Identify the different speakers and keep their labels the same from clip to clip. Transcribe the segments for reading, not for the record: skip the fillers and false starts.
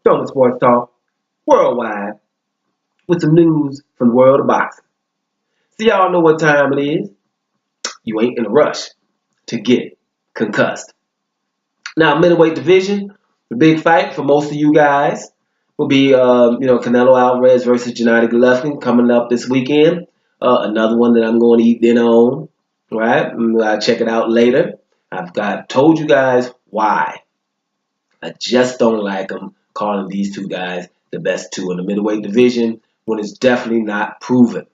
Speaker 1: Showing Sports Talk worldwide with some news from the world of boxing. So y'all know what time it is. You ain't in a rush to get concussed. Now, middleweight division, the big fight for most of you guys will be, Canelo Alvarez versus Gennady Golovkin coming up this weekend. Another one that I'm going to eat dinner on, right? I'll check it out later. I've told you guys why. I just don't like them calling these two guys the best two in the middleweight division when it's definitely not proven.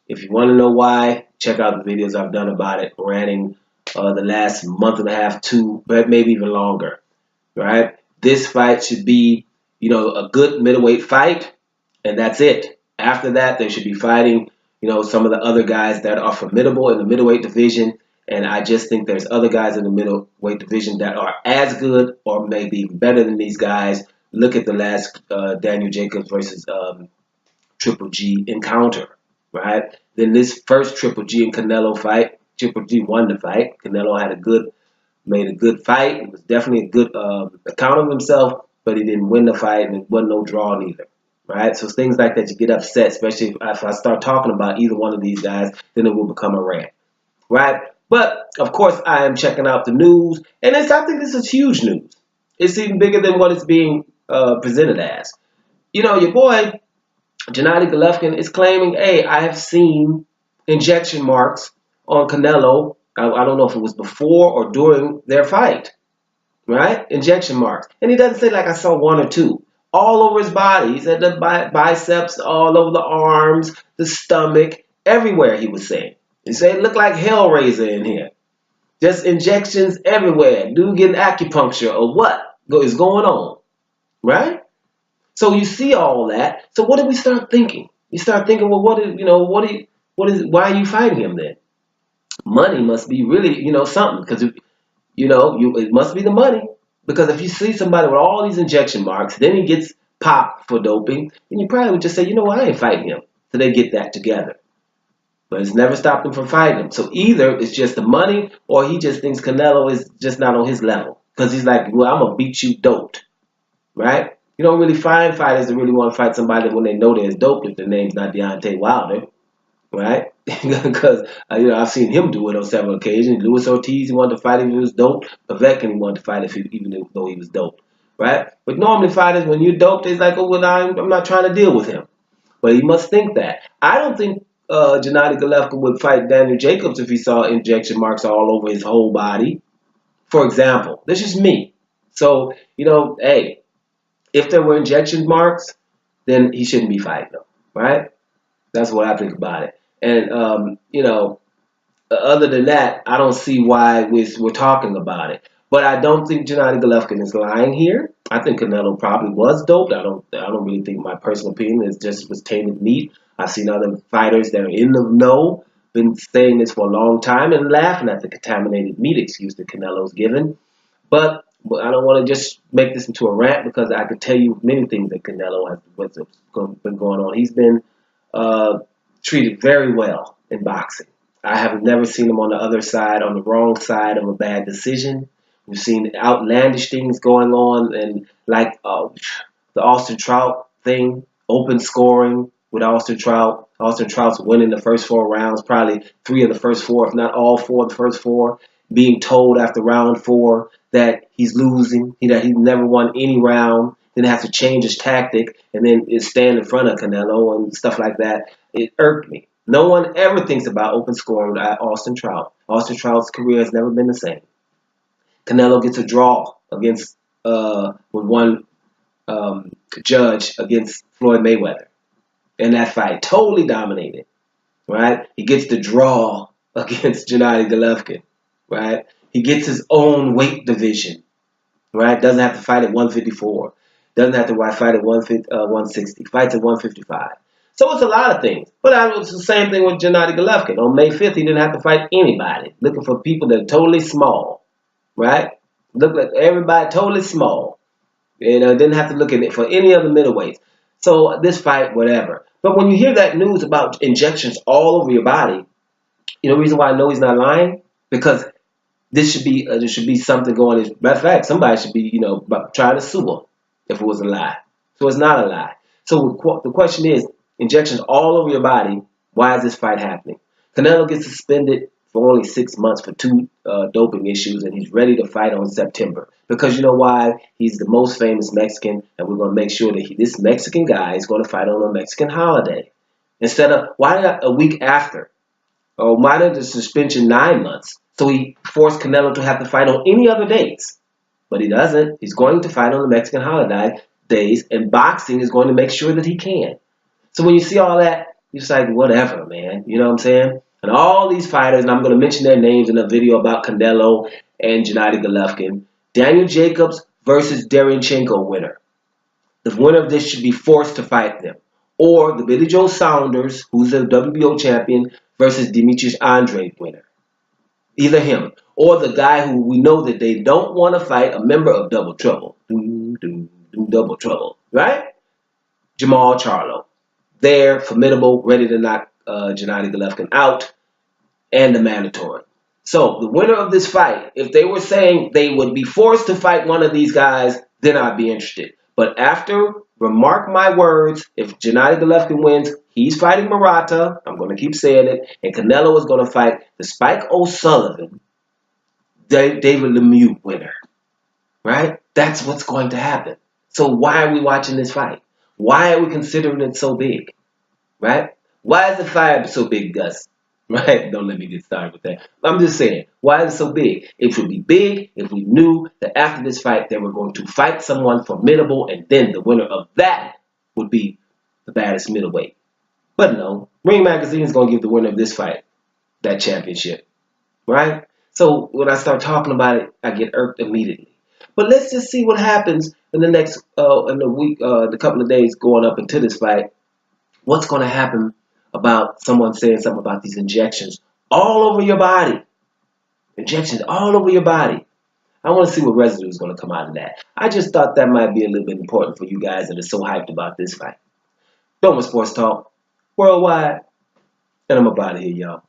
Speaker 1: If you want to know why, check out the videos I've done about it, ranting the last month and a half, two, but maybe even longer, right? This fight should be, a good middleweight fight, and that's it. After that, they should be fighting, some of the other guys that are formidable in the middleweight division, and I just think there's other guys in the middleweight division that are as good or maybe even better than these guys. Look at the last Daniel Jacobs versus Triple G encounter, right? Then this first Triple G and Canelo fight, Triple G won the fight. Canelo made a good fight. It was definitely a good account of himself, but he didn't win the fight, and it wasn't no draw neither, right? So it's things like that you get upset, especially if I start talking about either one of these guys, then it will become a rant, right? But, of course, I am checking out the news, and I think this is huge news. It's even bigger than what it's being presented as. Your boy, Gennady Golovkin, is claiming, hey, I have seen injection marks on Canelo. I don't know if it was before or during their fight, right? Injection marks. And he doesn't say like I saw one or two. All over his body. He said the biceps, all over the arms, the stomach, everywhere, he was saying. He said it looked like Hellraiser in here. Just injections everywhere. Dude getting acupuncture or what is going on, right? So you see all that. So what do we start thinking? You start thinking, well, why are you fighting him then? Money must be really, something, because it must be the money. Because if you see somebody with all these injection marks, then he gets popped for doping, then you probably would just say, I ain't fighting him. So they get that together. But it's never stopped him from fighting him. So either it's just the money, or he just thinks Canelo is just not on his level. Because he's like, well, I'm going to beat you doped. Right? You don't really find fighters that really want to fight somebody when they know they're doped if their name's not Deontay Wilder. Right? Because, I've seen him do it on several occasions. Luis Ortiz, he wanted to fight if he was doped. Povetkin, he wanted to fight even though he was doped. Right? But normally fighters, when you're doped, it's like, oh, well, I'm not trying to deal with him. But he must think that. I don't think Gennady Golovkin would fight Daniel Jacobs if he saw injection marks all over his whole body. For example, this is me. So, hey, if there were injection marks, then he shouldn't be fighting them, right? That's what I think about it. And, other than that, I don't see why we're talking about it. But I don't think Gennady Golovkin is lying here. I think Canelo probably was doped. I don't really think, my personal opinion is just was tainted meat. I've seen other fighters that are in the know, been saying this for a long time and laughing at the contaminated meat excuse that Canelo's given. But I don't want to just make this into a rant, because I could tell you many things that Canelo has been going on. He's been treated very well in boxing. I have never seen him on the other side, on the wrong side of a bad decision. We've seen outlandish things going on, and like the Austin Trout thing, open scoring with Austin Trout. Austin Trout's winning the first 4 rounds, probably 3 of the first 4, if not all 4 of the first 4, being told after round 4 that he's losing, that he never won any round, then have to change his tactic, and then stand in front of Canelo and stuff like that. It irked me. No one ever thinks about open scoring with Austin Trout. Austin Trout's career has never been the same. Canelo gets a draw against with one judge against Floyd Mayweather in that fight. Totally dominated, right? He gets the draw against Gennady Golovkin, right? He gets his own weight division, right? Doesn't have to fight at 154. Doesn't have to fight at 160. Fights at 155. So it's a lot of things. But it's the same thing with Gennady Golovkin. On May 5th, he didn't have to fight anybody. Looking for people that are totally small, right? Look like everybody totally small. Didn't have to look at it for any other middleweights. So this fight, whatever. But when you hear that news about injections all over your body, the reason why I know he's not lying? Because there should be something going on. Matter of fact, somebody should be, trying to sue him if it was a lie. So it's not a lie. So the question is, injections all over your body, why is this fight happening? Canelo gets suspended for only 6 months for two doping issues, and he's ready to fight on September. Because you know why? He's the most famous Mexican, and we're going to make sure that this Mexican guy is going to fight on a Mexican holiday. Instead of, why not a week after? Or why not the suspension 9 months? So he forced Canelo to have to fight on any other dates. But he doesn't. He's going to fight on the Mexican holiday days, and boxing is going to make sure that he can. So when you see all that, you're just like, whatever, man. You know what I'm saying? And all these fighters, and I'm going to mention their names in a video about Canelo and Gennady Golovkin. Daniel Jacobs versus Derevyanchenko winner. The winner of this should be forced to fight them. Or the Billy Joe Saunders, who's the WBO champion, versus Demetrius Andrade winner. Either him or the guy who we know that they don't want to fight, a member of Double Trouble. Double Trouble, right? Jamal Charlo. They're formidable, ready to knock Gennady Golovkin out, and the mandatory. So the winner of this fight, if they were saying they would be forced to fight one of these guys, then I'd be interested. But after, remark my words, if Gennady Golovkin wins, he's fighting Murata. I'm going to keep saying it. And Canelo is going to fight the Spike O'Sullivan, David Lemieux winner. Right? That's what's going to happen. So why are we watching this fight? Why are we considering it so big? Right? Why is the fight so big, Gus? Right? Don't let me get started with that. I'm just saying, why is it so big? It would be big if we knew that after this fight they were going to fight someone formidable, and then the winner of that would be the baddest middleweight. But no, Ring Magazine is going to give the winner of this fight that championship. Right? So when I start talking about it, I get irked immediately. But let's just see what happens in the next, in the week, the couple of days going up into this fight. What's going to happen about someone saying something about these injections all over your body? Injections all over your body. I want to see what residue is going to come out of that. I just thought that might be a little bit important for you guys that are so hyped about this fight. Doma Sports Talk, worldwide, and I'm about to here, y'all.